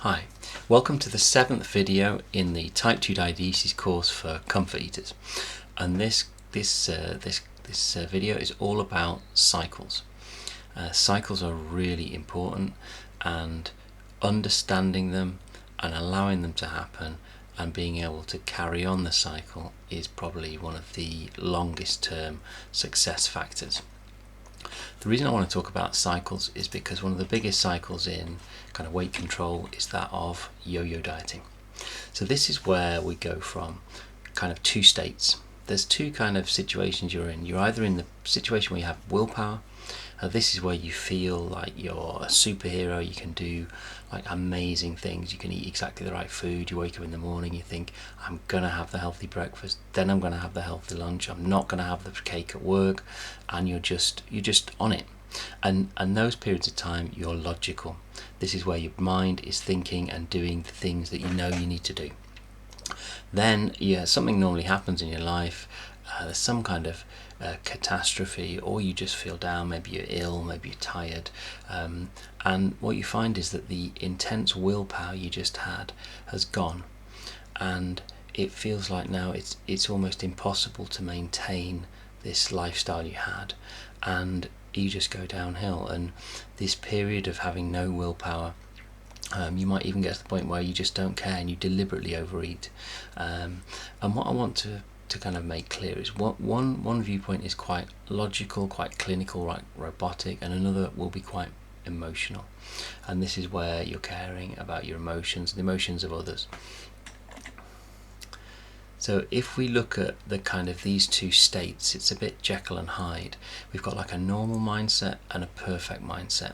Hi, welcome to the 7th video in the Type 2 Diabetes course for comfort eaters, and this video is all about cycles. Cycles are really important, and understanding them and allowing them to happen and being able to carry on the cycle is probably one of the longest term success factors. The reason I want to talk about cycles is because one of the biggest cycles in kind of weight control is that of yo-yo dieting. So this is where we go from kind of two states. There's two kind of situations you're in. You're either in the situation where you have willpower. This is where you feel like you're a superhero. You can do like amazing things. You can eat exactly the right food. You wake up in the morning, you think, I'm gonna have the healthy breakfast, then I'm gonna have the healthy lunch, I'm not gonna have the cake at work, and you're just on it. And those periods of time you're logical. This is where your mind is thinking and doing the things that you know you need to do. Then something normally happens in your life. There's some kind of catastrophe, or you just feel down, maybe you're ill, maybe you're tired, and what you find is that the intense willpower you just had has gone, and it feels like now it's almost impossible to maintain this lifestyle you had, and you just go downhill. And this period of having no willpower, you might even get to the point where you just don't care and you deliberately overeat. And what I want to kind of make clear is one viewpoint is quite logical, quite clinical, right, robotic, and another will be quite emotional. And this is where you're caring about your emotions, the emotions of others. So if we look at the kind of these two states, it's a bit Jekyll and Hyde. We've got like a normal mindset and a perfect mindset.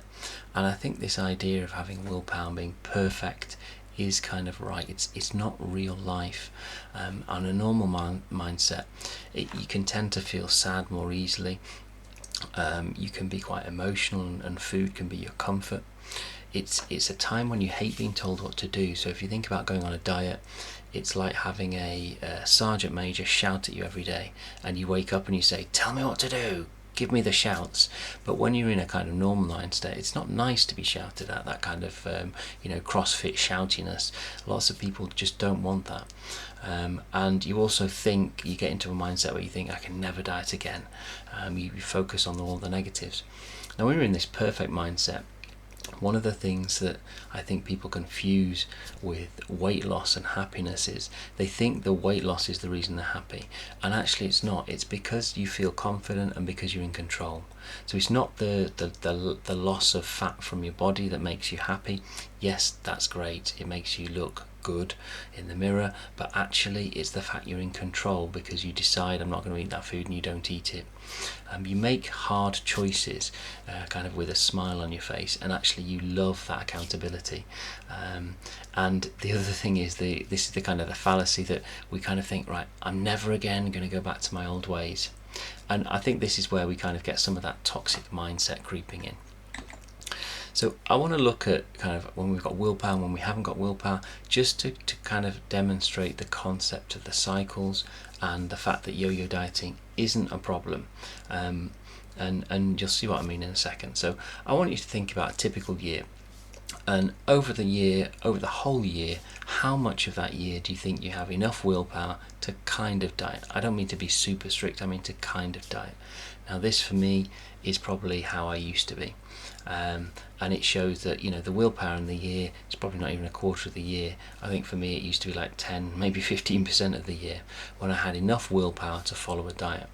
And I think this idea of having willpower and being perfect is kind of right. It's not real life. On a normal mindset, you can tend to feel sad more easily. You can be quite emotional, and food can be your comfort. It's a time when you hate being told what to do. So if you think about going on a diet, it's like having a sergeant major shout at you every day, and you wake up and you say, tell me what to do, give me the shouts. But when you're in a kind of normal mind state, it's not nice to be shouted at, that kind of CrossFit shoutiness. Lots of people just don't want that. And you also think, you get into a mindset where you think, I can never diet again. You focus on all the negatives. Now when you're in this perfect mindset, one of the things that I think people confuse with weight loss and happiness is they think the weight loss is the reason they're happy, and actually it's not. It's because you feel confident and because you're in control. So it's not the loss of fat from your body that makes you happy. Yes, that's great, it makes you look good in the mirror, but actually it's the fact you're in control because you decide, I'm not going to eat that food, and you don't eat it. You make hard choices kind of with a smile on your face, and actually you love that accountability. And the other thing is, this is the kind of the fallacy that we kind of think, right, I'm never again going to go back to my old ways. And I think this is where we kind of get some of that toxic mindset creeping in. So I want to look at kind of when we've got willpower and when we haven't got willpower, just to kind of demonstrate the concept of the cycles and the fact that yo-yo dieting isn't a problem. And you'll see what I mean in a second. So I want you to think about a typical year. And over the whole year, how much of that year do you think you have enough willpower to kind of diet? I don't mean to be super strict, I mean to kind of diet. Now this for me is probably how I used to be. And it shows that, the willpower in the year is probably not even a quarter of the year. I think for me it used to be like 10, maybe 15% of the year when I had enough willpower to follow a diet.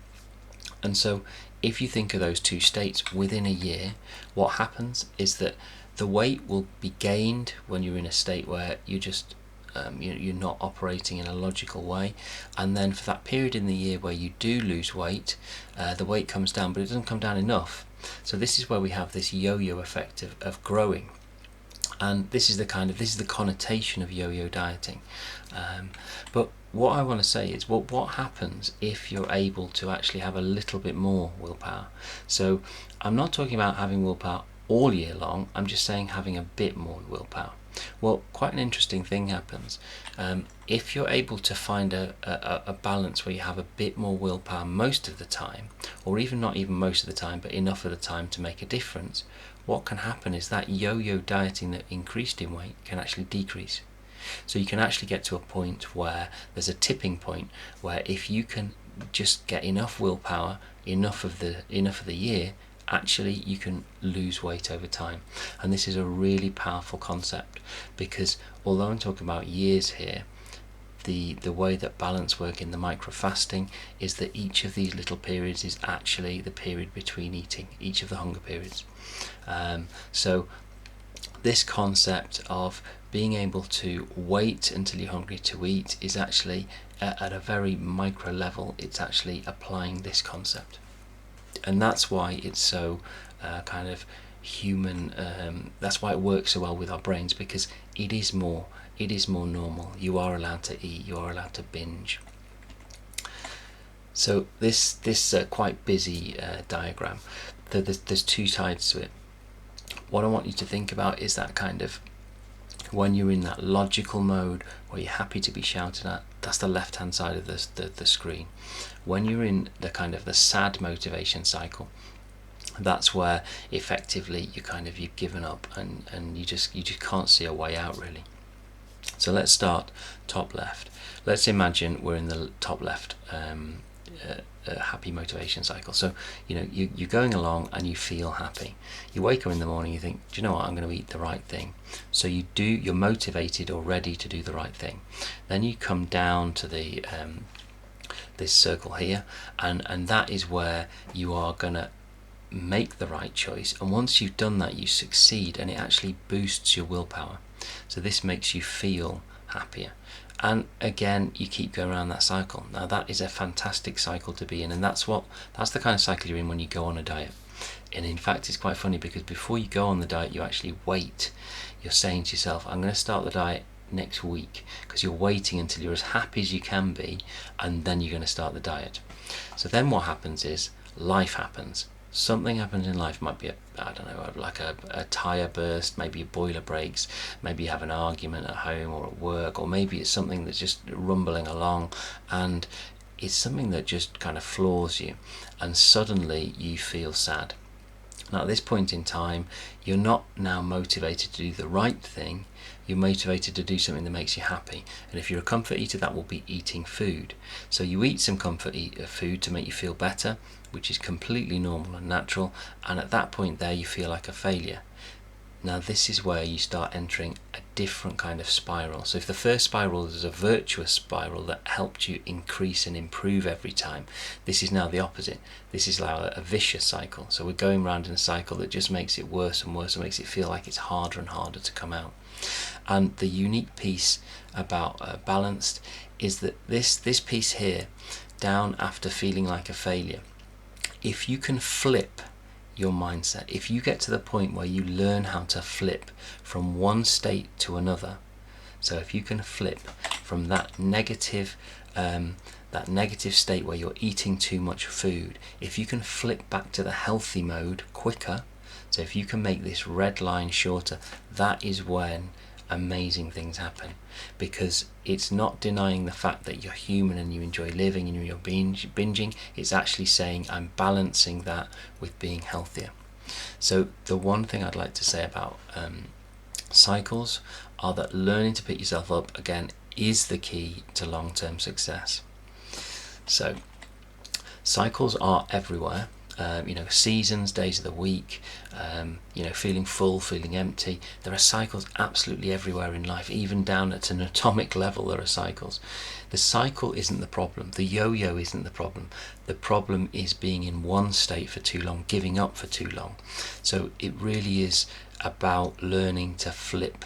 And so if you think of those two states within a year, what happens is that the weight will be gained when you're in a state where you just you're not operating in a logical way, and then for that period in the year where you do lose weight, the weight comes down, but it doesn't come down enough. So this is where we have this yo-yo effect of growing, and this is the connotation of yo-yo dieting. But what I want to say is, what happens if you're able to actually have a little bit more willpower? So I'm not talking about having willpower all year long, I'm just saying having a bit more willpower. Well, quite an interesting thing happens. If you're able to find a balance where you have a bit more willpower most of the time, or even not even most of the time, but enough of the time to make a difference, what can happen is that yo-yo dieting that increased in weight can actually decrease. So you can actually get to a point where there's a tipping point where if you can just get enough willpower, enough of the year, actually you can lose weight over time. And this is a really powerful concept, because although I'm talking about years here, the way that balance work in the micro fasting is that each of these little periods is actually the period between eating, each of the hunger periods. So this concept of being able to wait until you're hungry to eat is actually at a very micro level, it's actually applying this concept. And that's why it's so kind of human, that's why it works so well with our brains, because it is more normal. You are allowed to eat, you are allowed to binge. So this quite busy diagram, there's two sides to it. What I want you to think about is that kind of, when you're in that logical mode where you're happy to be shouted at, that's the left hand side of the screen. When you're in the kind of the sad motivation cycle, that's where effectively you've given up and you just can't see a way out really. So let's start top left. Let's imagine we're in the top left happy motivation cycle. So you're going along and you feel happy. You wake up in the morning, you think, do you know what, I'm going to eat the right thing. So you're motivated or ready to do the right thing. Then you come down to the this circle here, and that is where you are going to make the right choice. And once you've done that, you succeed, and it actually boosts your willpower. So this makes you feel happier. And again, you keep going around that cycle. Now that is a fantastic cycle to be in, and that's the kind of cycle you're in when you go on a diet. And in fact, it's quite funny, because before you go on the diet, you actually wait. You're saying to yourself, I'm going to start the diet next week, because you're waiting until you're as happy as you can be, and then you're going to start the diet. So then what happens is life happens. Something happens in life. Might be a tire burst, maybe a boiler breaks, maybe you have an argument at home or at work, or maybe it's something that's just rumbling along and it's something that just kind of floors you, and suddenly you feel sad. Now at this point in time, you're not now motivated to do the right thing, you're motivated to do something that makes you happy. And if you're a comfort eater, that will be eating food. So you eat some comfort food to make you feel better, which is completely normal and natural, and at that point there you feel like a failure. Now this is where you start entering a different kind of spiral. So if the first spiral is a virtuous spiral that helped you increase and improve every time, this is now the opposite. This is now a vicious cycle. So we're going around in a cycle that just makes it worse and worse and makes it feel like it's harder and harder to come out. And the unique piece about Balanced is that this piece here, down after feeling like a failure, if you can flip your mindset, if you get to the point where you learn how to flip from one state to another, so if you can flip from that negative state where you're eating too much food, if you can flip back to the healthy mode quicker, so if you can make this red line shorter, that is when amazing things happen, because it's not denying the fact that you're human and you enjoy living and you're binging. It's actually saying I'm balancing that with being healthier. So the one thing I'd like to say about cycles are that learning to pick yourself up again is the key to long-term success. So cycles are everywhere. Seasons, days of the week, feeling full, feeling empty. There are cycles absolutely everywhere in life, even down at an atomic level there are cycles. The cycle isn't the problem, the yo-yo isn't the problem. The problem is being in one state for too long, giving up for too long. So it really is about learning to flip.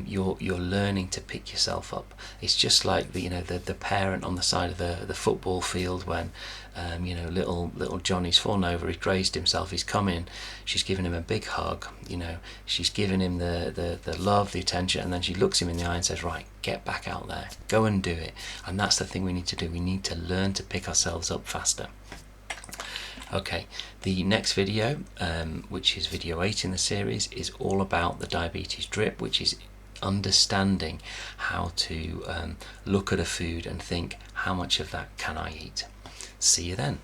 You're learning to pick yourself up. It's just like the parent on the side of the football field when little Johnny's fallen over, he's grazed himself, he's come in, she's given him a big hug, she's given him the love, the attention, and then she looks him in the eye and says, right, get back out there, go and do it. And that's the thing we need to do. We need to learn to pick ourselves up faster. Okay, the next video, which is video 8 in the series, is all about the diabetes drip, which is understanding how to look at a food and think, how much of that can I eat? See you then.